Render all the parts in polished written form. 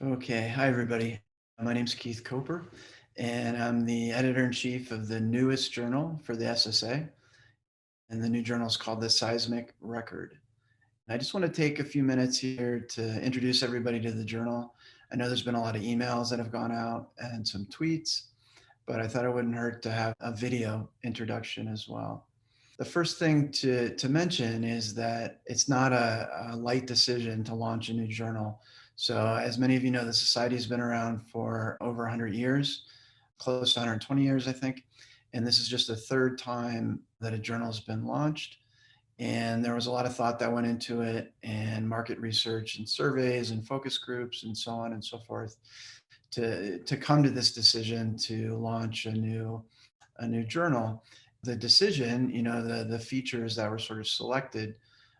Okay, hi everybody. My name is Keith Koper, and I'm the editor-in-chief of the newest journal for the SSA, and the new journal is called the Seismic Record. I just want to take a few minutes here to introduce everybody to the journal. I know there's been a lot of emails that have gone out and some tweets, but I thought it wouldn't hurt to have a video introduction as well. The first thing to mention is that it's not a light decision to launch a new journal. So as many of you know, the society has been around for over 100 years, close to 120 years, I think. And this is just the third time that a journal has been launched. And there was a lot of thought that went into it, and market research and surveys and focus groups and so on and so forth to come to this decision to launch a new journal. The decision, the features that were sort of selected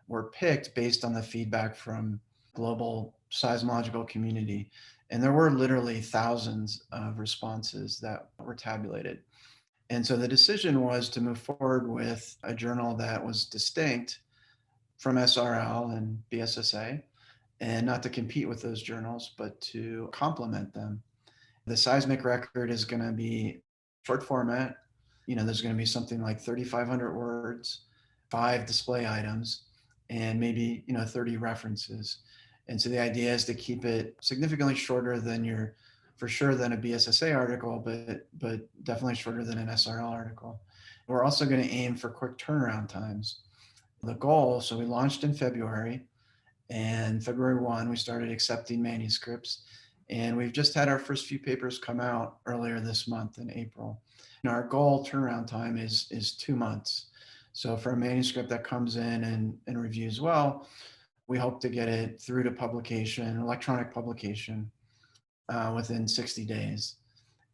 were picked based on the feedback from global seismological community. And there were literally thousands of responses that were tabulated. And so the decision was to move forward with a journal that was distinct from SRL and BSSA, and not to compete with those journals, but to complement them. The Seismic Record is going to be short format. There's going to be something like 3,500 words, 5 display items, and maybe 30 references. And so the idea is to keep it significantly shorter than for sure than a BSSA article, but definitely shorter than an SRL article. We're also going to aim for quick turnaround times. The goal, so we launched in February, and February 1, we started accepting manuscripts. And we've just had our first few papers come out earlier this month in April. And our goal turnaround time is 2 months. So for a manuscript that comes in and reviews well, we hope to get it through to publication, electronic publication, within 60 days.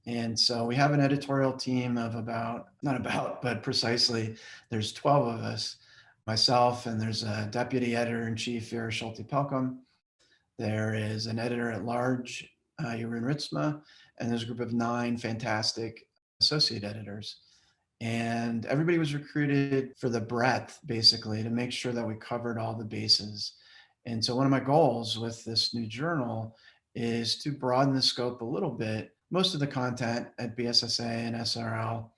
And so we have an editorial team of but precisely, there's 12 of us, myself, and there's a deputy editor-in-chief, Vera Schulte-Pelcom. There is an editor at large, Jeroen Ritsma, and there's a group of 9 fantastic associate editors. And everybody was recruited for the breadth, basically, to make sure that we covered all the bases. And so one of my goals with this new journal is to broaden the scope a little bit. Most of the content at BSSA and SRL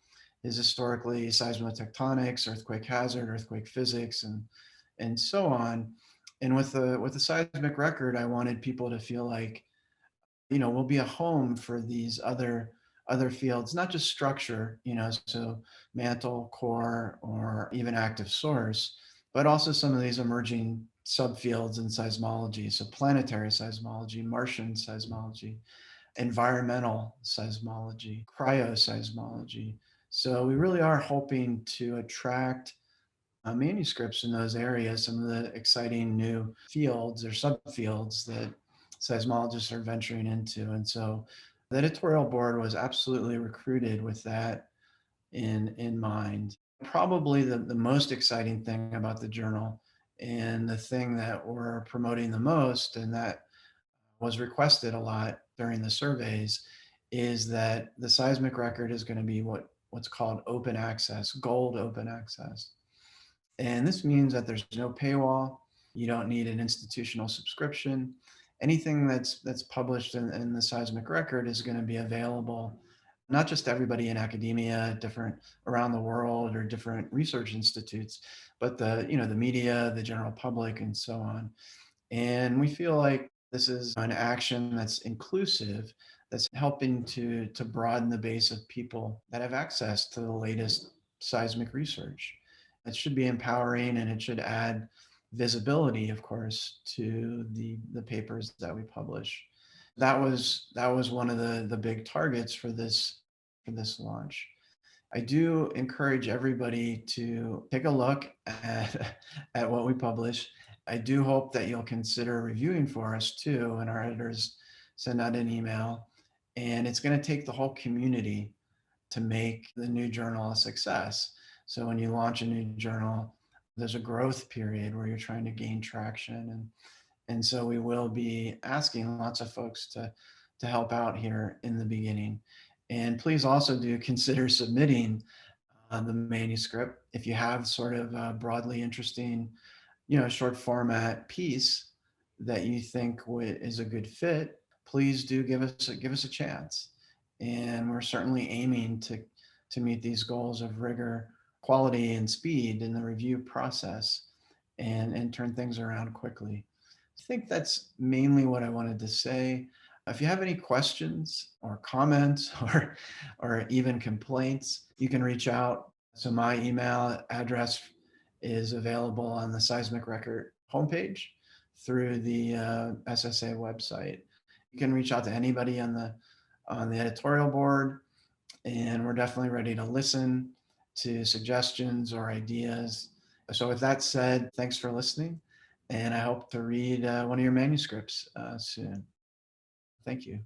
is historically seismotectonics, earthquake hazard, earthquake physics, and so on. And with the Seismic Record, I wanted people to feel like, we'll be a home for these other fields, not just structure, so mantle, core, or even active source, but also some of these emerging subfields in seismology. So planetary seismology, Martian seismology, environmental seismology, cryoseismology. So we really are hoping to attract manuscripts in those areas, some of the exciting new fields or subfields that seismologists are venturing into. And so the editorial board was absolutely recruited with that in mind. Probably the most exciting thing about the journal, and the thing that we're promoting the most, and that was requested a lot during the surveys, is that the Seismic Record is going to be what's called open access, gold open access. And this means that there's no paywall. You don't need an institutional subscription. Anything that's published in the Seismic Record is going to be available, not just to everybody in academia, different around the world, or different research institutes, but the media, the general public, and so on. And we feel like this is an action that's inclusive, that's helping to broaden the base of people that have access to the latest seismic research. It should be empowering, and it should add visibility, of course, to the papers that we publish. That was one of the big targets for this launch. I do encourage everybody to take a look at what we publish. I do hope that you'll consider reviewing for us too, and our editors send out an email. And it's going to take the whole community to make the new journal a success. So when you launch a new journal, there's a growth period where you're trying to gain traction. And so we will be asking lots of folks to help out here in the beginning. And please also do consider submitting the manuscript. If you have sort of a broadly interesting, short format piece that you think is a good fit, please do give us a chance. And we're certainly aiming to meet these goals of rigor, quality, and speed in the review process, and turn things around quickly. I think that's mainly what I wanted to say. If you have any questions or comments or even complaints, you can reach out. So my email address is available on the Seismic Record homepage through the SSA website. You can reach out to anybody on the editorial board, and we're definitely ready to listen to suggestions or ideas. So with that said, thanks for listening, and I hope to read one of your manuscripts soon. Thank you.